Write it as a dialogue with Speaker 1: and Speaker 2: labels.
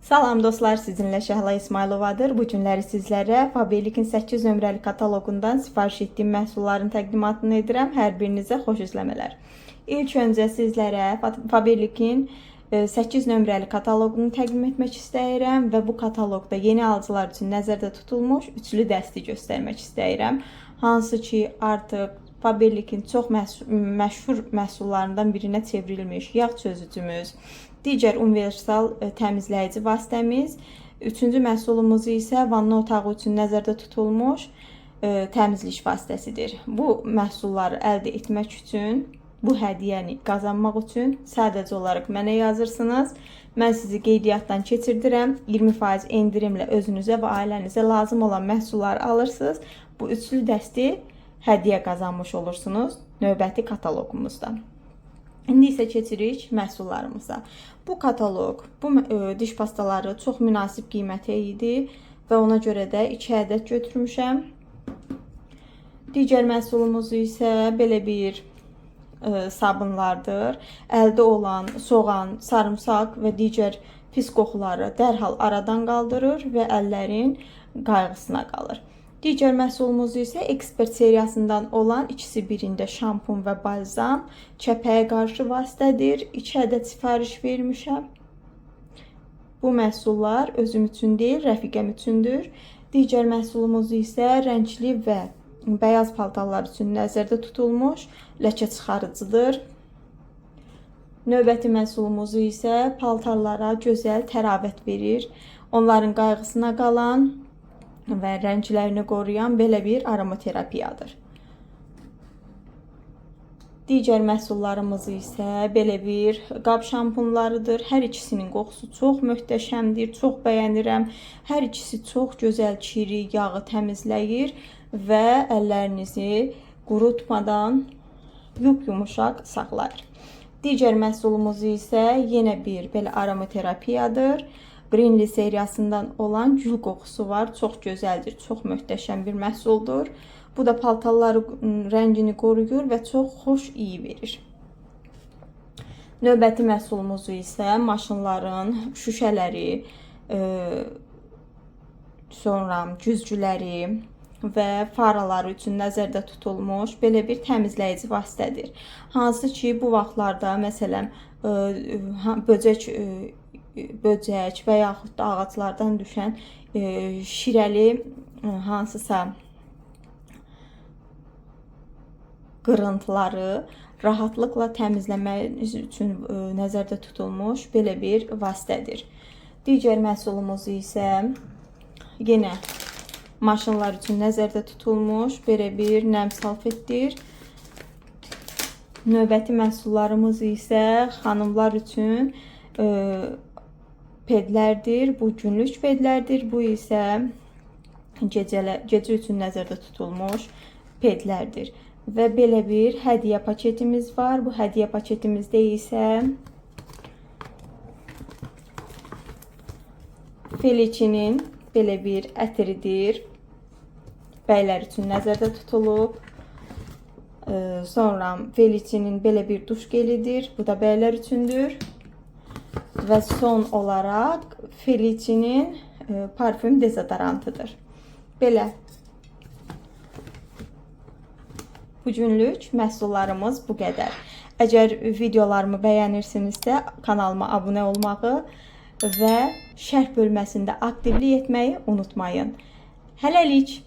Speaker 1: Salam dostlar, sizinlə Şəhla İsmayılovadır. Bu günləri sizlərə Faberlic'in 8 nömrəli kataloqundan sifariş etdiyim məhsulların təqdimatını edirəm. Hər birinizə xoş izləmələr. İlk öncə sizlərə Faberlic'in 8 nömrəli kataloqunu təqdim etmək istəyirəm və bu kataloqda yeni alıcılar üçün nəzərdə tutulmuş üçlü dəsti göstərmək istəyirəm. Hansı ki, artıq Faberlic'in çox məşhur məhsullarından birinə çevrilmiş yağ çözücümüz, digər universal təmizləyici vasitəmiz, üçüncü məhsulumuz isə vanna otağı üçün nəzərdə tutulmuş təmizlik vasitəsidir. Bu məhsulları əldə etmək üçün, bu hədiyyəni qazanmaq üçün sadəcə olaraq mənə yazırsınız. Mən sizi qeydiyyatdan keçirdirəm. 20% endirimlə özünüzə və ailənizə lazım olan məhsulları alırsınız. Bu üçlü dəsti hədiyyə qazanmış olursunuz növbəti kataloqumuzda. İndi isə keçirik məhsullarımıza. Bu kataloq, bu diş pastaları çox münasib qiymətə idi və ona görə də 2 ədəd götürmüşəm. Digər məhsulumuz isə belə bir sabunlardır. Əldə olan soğan, sarımsaq və digər pis qoxuları dərhal aradan qaldırır və əllərin qayğısına qalır. Digər məhsulumuz isə Expert seriyasından olan ikisi birində şampun və balzam, kəpəyə qarşı vasitədir. 2 ədəd sifariş vermişəm. Bu məhsullar özüm üçün deyil, rəfiqəm üçündür. Digər məhsulumuz isə rəngli və bəyaz paltarlar üçün nəzərdə tutulmuş ləkə çıxarıcıdır. Növbəti məhsulumuz isə paltarlara gözəl təravət verir. Onların qayğısına qalan və rənglərini qoruyan belə bir aromaterapiyadır. Digər məhsullarımız isə belə bir qab şampunlarıdır. Hər ikisinin qoxusu çox möhtəşəmdir, çox bəyənirəm. Hər ikisi çox gözəl çiri yağı təmizləyir və əllərinizi qurutmadan yumuşaq saxlayır. Digər məhsulumuz isə yenə bir belə aromaterapiyadır. Greenly seriyasından olan gül qoxusu var. Çox gözəldir, çox möhtəşəm bir məhsuldur. Bu da paltarların rəngini qoruyur və çox xoş iyi verir. Növbəti məhsulumuz isə maşınların şüşələri, sonra güzgüləri və faraları üçün nəzərdə tutulmuş belə bir təmizləyici vasitədir. Hansı ki, bu vaxtlarda məsələn böcək və yaxud da ağaclardan düşən şirəli hansısa qırıntıları rahatlıqla təmizləmək üçün nəzərdə tutulmuş belə bir vasitədir. Digər məhsulumuz isə yenə maşınlar üçün nəzərdə tutulmuş belə bir nəm salfetdir. Növbəti məhsullarımız isə xanımlar üçün pedlərdir. Bu günlük pedlərdir. Bu isə gecə üçün nəzərdə tutulmuş pedlərdir. Və belə bir hədiyyə paketimiz var. Bu hədiyyə paketimizdə isə Felicinin belə bir ətiridir. Bəylər üçün nəzərdə tutulub. Sonra Felicinin belə bir duş gelidir. Bu da bəylər üçündür. Və son olaraq Felicinin parfüm dezodorantıdır. Belə. Bugünlük məhsullarımız bu qədər. Əgər videolarımı bəyənirsinizsə kanalıma abunə olmağı və şərh bölməsində aktivlik etməyi unutmayın. Hələlik.